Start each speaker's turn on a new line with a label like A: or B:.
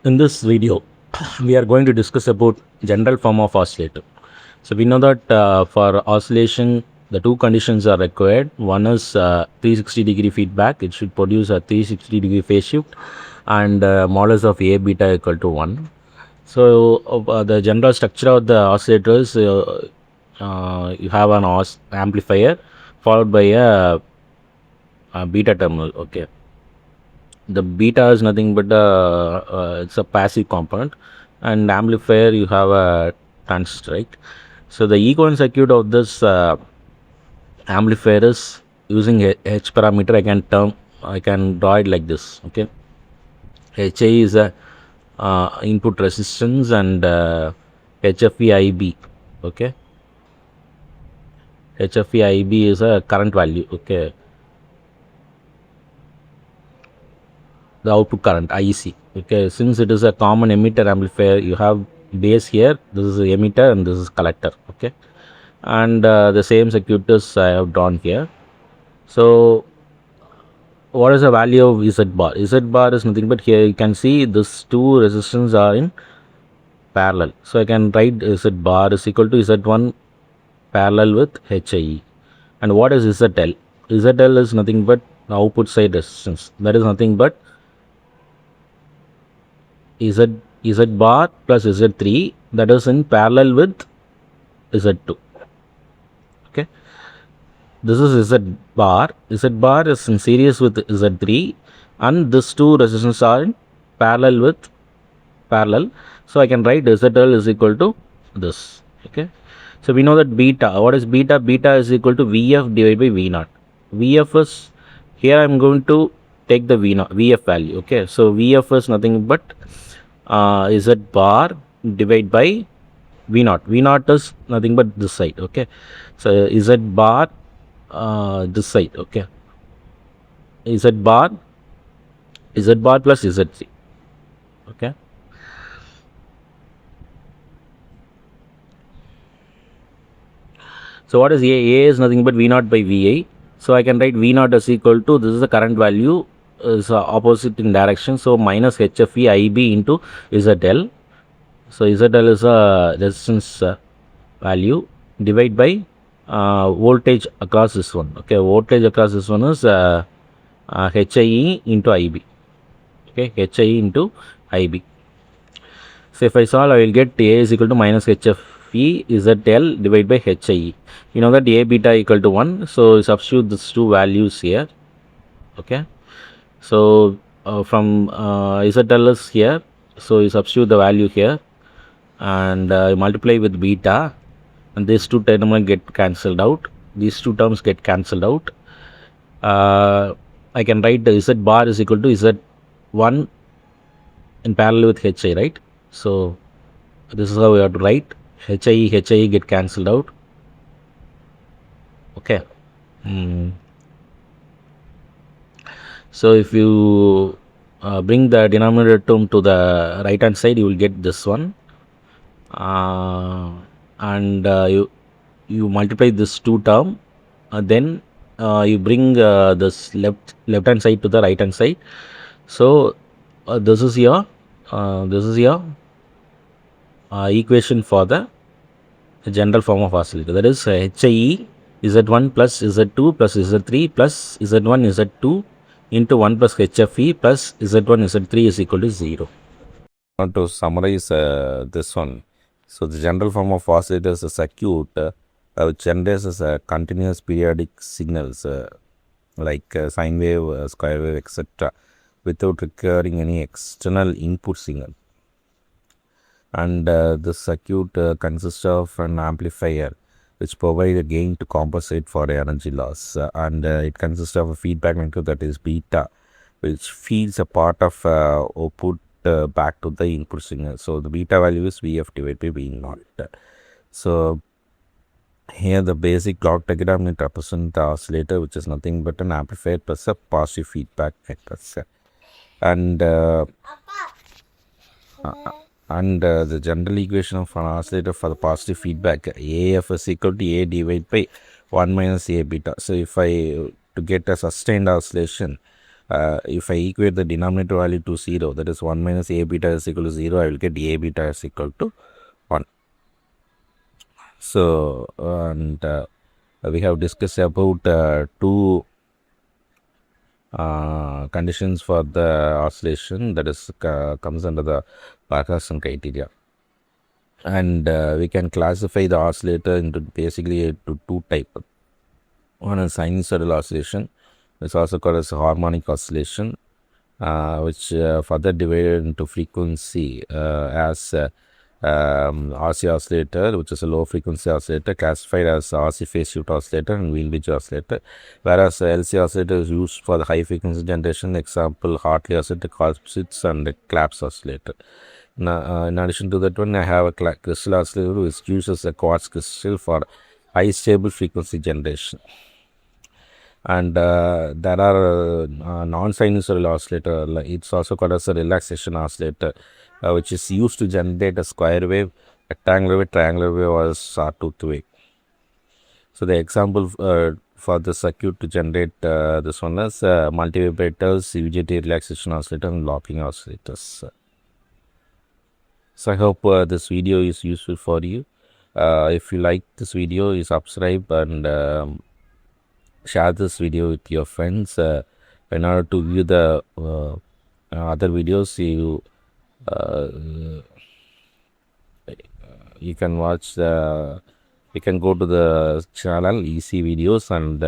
A: In this video, we are going to discuss about general form of oscillator. So we know that for oscillation, the two conditions are required. One is 360-degree feedback. It should produce a 360-degree phase shift, and modulus of A beta equal to 1. So the general structure of the oscillator is you have an amplifier followed by a beta terminal. Okay, the beta is nothing but it's a passive component, and amplifier you have a transistor, right? So the equivalent circuit of this amplifier is using H parameter. I can draw it like this. Okay, HA is a input resistance, and HFE okay, HFE is a current value. Okay, the output current IC. Okay, since it is a common emitter amplifier, you have base here, this is the emitter and this is collector. Okay, and the same circuit is I have drawn here. So what is the value of Z bar? Z bar is nothing but, here you can see these two resistors are in parallel, so I can write Z bar is equal to Z1 parallel with HIE. And what is ZL? ZL is nothing but the output side resistance, that is nothing but Z bar plus Z3, that is in parallel with Z2. Okay, this is Z bar. Z bar is in series with Z3, and these two resistors are in parallel. So I can write ZL is equal to this. Okay, so we know that beta. What is beta? Beta is equal to VF divided by V naught. VF is, here I am going to take the VF value. Okay, so VF is nothing but Z bar divided by V naught. V naught is nothing but this side. Okay, so Z bar this side. Okay, Z bar plus Z3. Okay, so what is A? A is nothing but V naught by VI. So I can write V naught is equal to, this is the current value, is opposite in direction, so minus HFE IB into ZL. So ZL is a resistance value, divide by voltage across this one. Okay, voltage across this one is HIE into IB. Okay, HIE into IB. So if I solve, I will get A is equal to minus HFE ZL divided by HIE. You know that A beta equal to 1, so substitute these two values here. Okay, so from ZL is here, so you substitute the value here, and multiply with beta, and these two terms get cancelled out. These two terms get cancelled out. I can write the Z bar is equal to Z1 in parallel with HI, right? So this is how we have to write. HI get cancelled out. Okay. So if you bring the denominator term to the right hand side, you will get this one, and you multiply this two term, then you bring this left hand side to the right hand side. So this is your equation for the general form of oscillator, that is HIE Z1 plus Z2 plus Z3 plus Z1 Z2 into 1 plus HFE plus Z1 Z3 is equal to 0.
B: To summarize this one, so the general form of oscillator is a circuit which generates as a continuous periodic signals like sine wave, square wave, etc., without requiring any external input signal. And the circuit consists of an amplifier which provides a gain to compensate for the energy loss, and it consists of a feedback network, that is beta, which feeds a part of output back to the input signal. So the beta value is VF divided by V naught. So here the basic block diagram it represents the oscillator, which is nothing but an amplifier plus a positive feedback network. And the general equation of an oscillator for the positive feedback, AF is equal to A divided by 1 minus A beta. So if I to get a sustained oscillation, if I equate the denominator value to 0, that is 1 minus a beta is equal to 0, I will get a beta is equal to 1. So, and we have discussed about two conditions for the oscillation, that is comes under the Parkinson criteria. And we can classify the oscillator into basically into two types. One is sinusoidal oscillation, it's also called as harmonic oscillation, which further divided into frequency as RC oscillator, which is a low frequency oscillator, classified as RC phase shift oscillator and wheel bridge oscillator, whereas LC oscillator is used for the high frequency generation, example Hartley oscillator, Colpitts and Claps oscillator. Now, in addition to that one, I have a crystal oscillator which uses a quartz crystal for high stable frequency generation. And there are non-sinusoidal oscillator, it's also called as a relaxation oscillator, which is used to generate a square wave, rectangular wave, triangular wave, or sawtooth wave. So the example for the circuit to generate this one is multivibrators, UJT relaxation oscillator, and locking oscillators. So I hope this video is useful for you. If you like this video, you subscribe and share this video with your friends. In order to view the other videos, you can watch you can go to the channel EC videos and